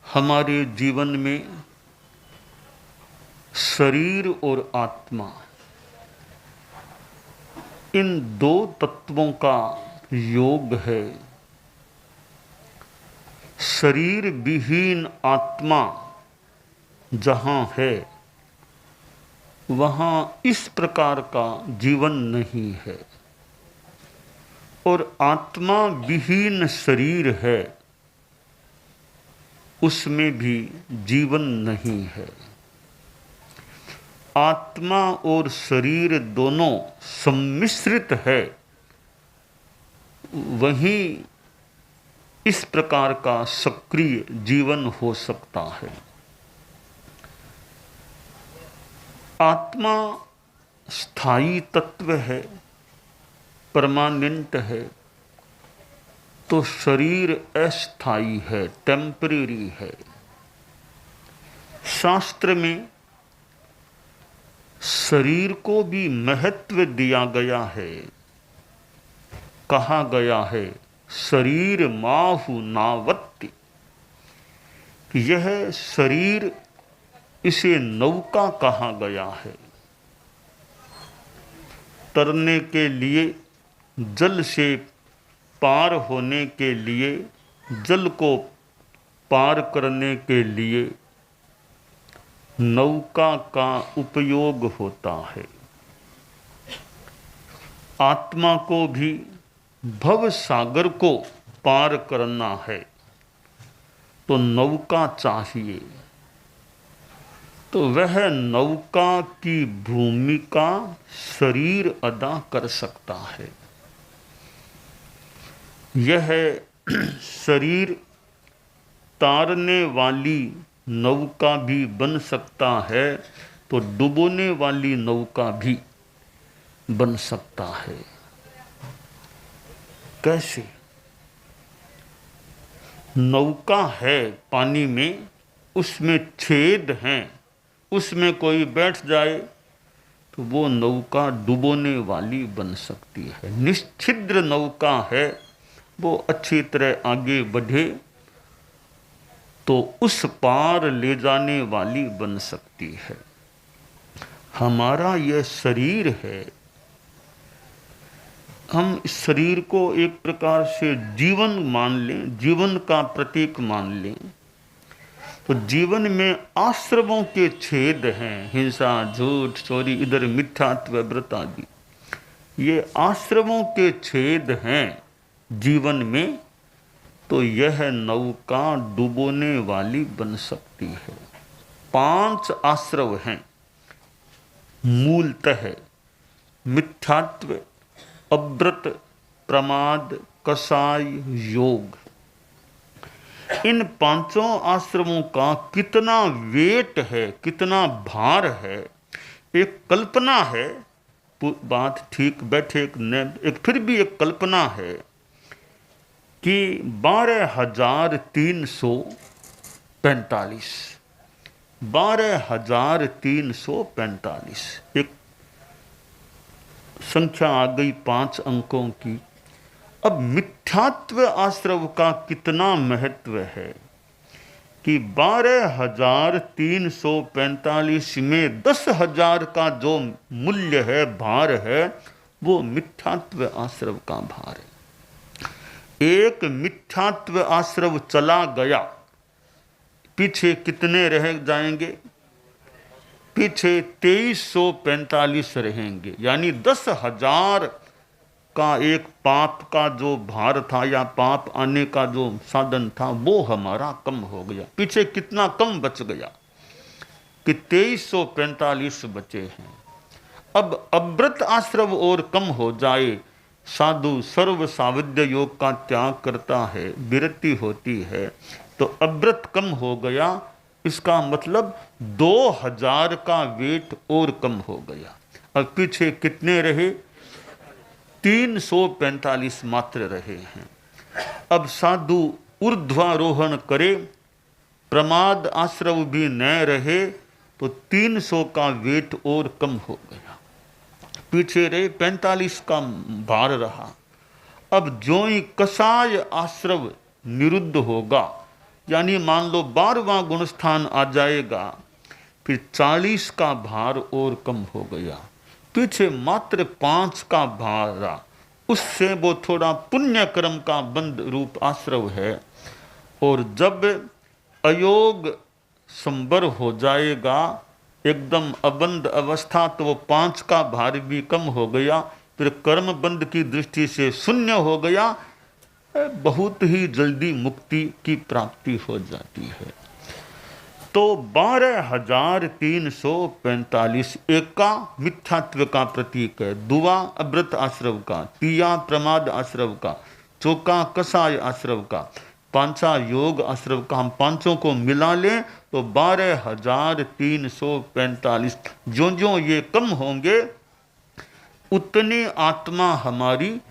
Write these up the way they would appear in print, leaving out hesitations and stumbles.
हमारे जीवन में शरीर और आत्मा, इन दो तत्वों का योग है। शरीर विहीन आत्मा जहाँ है वहाँ इस प्रकार का जीवन नहीं है, और आत्मा विहीन शरीर है, उसमें भी जीवन नहीं है। आत्मा और शरीर दोनों सम्मिश्रित है, वहीं इस प्रकार का सक्रिय जीवन हो सकता है। आत्मा स्थायी तत्व है, परमानेंट है, तो शरीर अस्थायी है, टेम्परेरी है। शास्त्र में शरीर को भी महत्व दिया गया है। कहा गया है शरीर माहु नावत्ति, यह शरीर, इसे नौका कहा गया है। तरने के लिए, जल से पार होने के लिए, जल को पार करने के लिए नौका का उपयोग होता है। आत्मा को भी भव सागर को पार करना है तो नौका चाहिए, तो वह नौका की भूमिका शरीर अदा कर सकता है। यह शरीर तारने वाली नौका भी बन सकता है, तो डुबोने वाली नौका भी बन सकता है। कैसे? नौका है पानी में, उसमें छेद हैं, उसमें कोई बैठ जाए तो वो नौका डुबोने वाली बन सकती है। निश्छिद्र नौका है, वो अच्छी तरह आगे बढ़े तो उस पार ले जाने वाली बन सकती है। हमारा यह शरीर है, हम इस शरीर को एक प्रकार से जीवन मान लें, जीवन का प्रतीक मान लें, तो जीवन में आश्रमों के छेद हैं, हिंसा, झूठ, चोरी, इधर मिथ्यात्व, व्रत आदि, ये आश्रमों के छेद हैं जीवन में, तो यह नौका डुबोने वाली बन सकती है। 5 आश्रव हैं मूलतः: मिथ्यात्व, अव्रत, प्रमाद, कसाय, योग। इन 5 आश्रमों का कितना वेट है, कितना भार है, एक कल्पना है, बात ठीक बैठे एक फिर भी एक कल्पना है कि 12,345 12,345 एक संख्या आ गई 5 अंकों की। अब मिथ्यात्व आश्रव का कितना महत्व है कि 12,345 में 10,000 का जो मूल्य है, भार है, वो मिथ्यात्व आश्रव का भार है। एक मिथ्यात्व आश्रव चला गया, पीछे कितने रह जाएंगे? पीछे 2345 रहेंगे, यानी 10,000 का एक पाप का जो भार था या पाप आने का जो साधन था, वो हमारा कम हो गया। पीछे कितना कम बच गया कि 2345 बचे हैं। अब अव्रत आश्रव और कम हो जाए, साधु सर्व सावध्य योग का त्याग करता है, विरति होती है, तो अव्रत कम हो गया, इसका मतलब 2000 का वेट और कम हो गया। अब पीछे कितने रहे? 345 मात्र रहे हैं। अब साधु ऊर्ध्वारोहण करे, प्रमाद आश्रव भी न रहे, तो 300 का वेट और कम हो गया। पीछे रहे 45 का भार रहा। अब जो ही कसाय आश्रव निरुद्ध होगा, यानी मान लो 12वां गुणस्थान आ जाएगा, फिर 40 का भार और कम हो गया, पीछे मात्र 5 का भार रहा, उससे वो थोड़ा पुण्य कर्म का बंध रूप आश्रव है। और जब अयोग संबर हो जाएगा, एकदम अबंध अवस्था, तो वो 5 का भार भी कम हो गया, फिर कर्म बंध की दृष्टि से शून्य हो गया, बहुत ही जल्दी मुक्ति की प्राप्ति हो जाती है। तो 12,345 एका मिथ्यात्व का प्रतीक है, दुआ अव्रत आश्रव का, तिया प्रमाद आश्रव का, चौका कसाय आश्रव का, पांचा योग आश्रव का। हम पांचों को मिला लें तो 12,345। जो जो ये कम होंगे उतनी आत्मा हमारी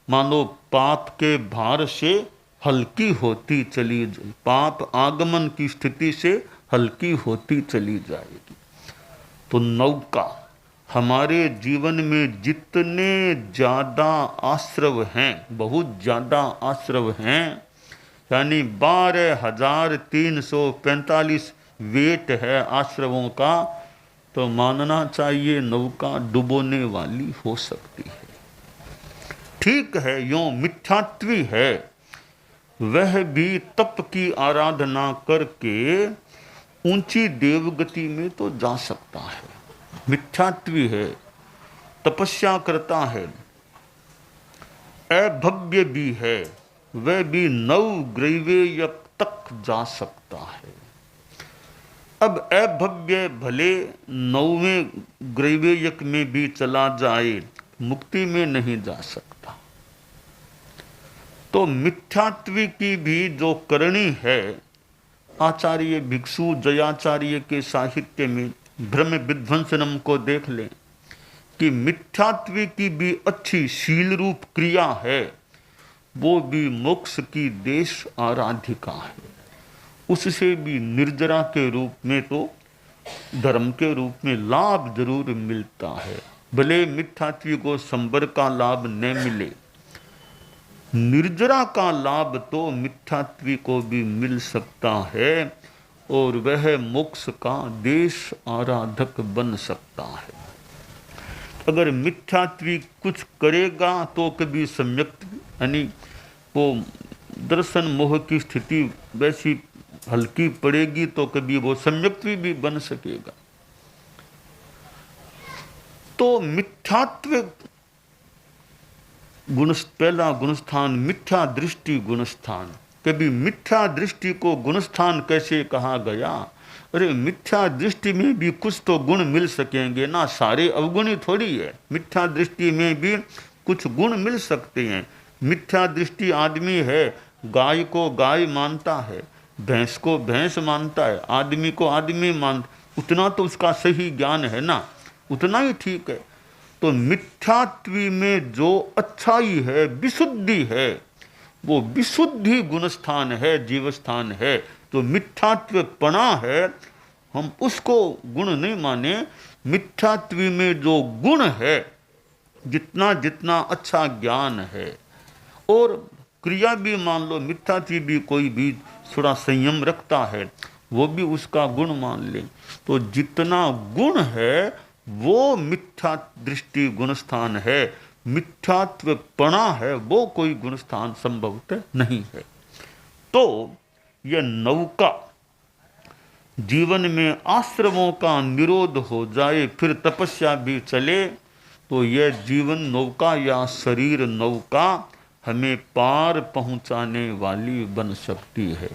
मानो पाप के भार से हल्की होती चली जाए, पाप आगमन की स्थिति से हल्की होती चली जाएगी। तो नौका, हमारे जीवन में जितने ज़्यादा आश्रव हैं, बहुत ज़्यादा आश्रव हैं, यानी 12,345 वेट है आश्रवों का, तो मानना चाहिए नौका डुबोने वाली हो सकती है। ठीक है, यों मिथ्यात्वी है, वह भी तप की आराधना करके ऊंची देवगति में तो जा सकता है। मिथ्यात्वी है, तपस्या करता है, अभव्य भी है, वह भी 9 ग्रैवेयक तक जा सकता है। अब अभव्य भले 9वें ग्रैवेयक में भी चला जाए, मुक्ति में नहीं जा सकता। तो मिथ्यात्वी की भी जो करनी है, आचार्य भिक्षु जयाचार्य के साहित्य में भ्रम विध्वंसनम को देख लें कि मिथ्यात्वी की भी अच्छी शील रूप क्रिया है, वो भी मोक्ष की देश आराधिका है। उससे भी निर्जरा के रूप में तो धर्म के रूप में लाभ जरूर मिलता है, भले मिथ्यात्वी को संबर का लाभ न मिले, निर्जरा का लाभ तो मिथ्यात्वी को भी मिल सकता है, और वह मोक्ष का देश आराधक बन सकता है। अगर मिथ्यात्वी कुछ करेगा तो कभी सम्यक, यानी वो दर्शन मोह की स्थिति वैसी हल्की पड़ेगी, तो कभी वो सम्यक्त्वी भी बन सकेगा। तो मिथ्यात्व गुण, पहला गुणस्थान मिथ्या दृष्टि गुणस्थान। कभी मिथ्या दृष्टि को गुणस्थान कैसे कहा गया? अरे मिथ्या दृष्टि में भी कुछ तो गुण मिल सकेंगे ना, सारे अवगुणी थोड़ी है। मिथ्या दृष्टि में भी कुछ गुण मिल सकते हैं। मिथ्या दृष्टि आदमी है, गाय को गाय मानता है, भैंस को भैंस मानता है, आदमी को आदमी उतना तो उसका सही ज्ञान है ना, उतना ही ठीक है। तो मिथ्यात्वी में जो अच्छाई है, विशुद्धि है, वो विशुद्धि गुणस्थान है, जीवस्थान है। तो मिथ्यात्वपणा है, हम उसको गुण नहीं माने। मिथ्यात्वी में जो गुण है, जितना जितना अच्छा ज्ञान है, और क्रिया भी मान लो, मिथ्यात्वी भी कोई भी थोड़ा संयम रखता है, वो भी उसका गुण मान ले। तो जितना गुण है वो मिथ्या दृष्टि गुणस्थान है, मिथ्यात्वपणा है वो कोई गुणस्थान संभवतः नहीं है। तो यह नौका, जीवन में आश्रमों का निरोध हो जाए, फिर तपस्या भी चले, तो यह जीवन नौका या शरीर नौका हमें पार पहुंचाने वाली बन सकती है।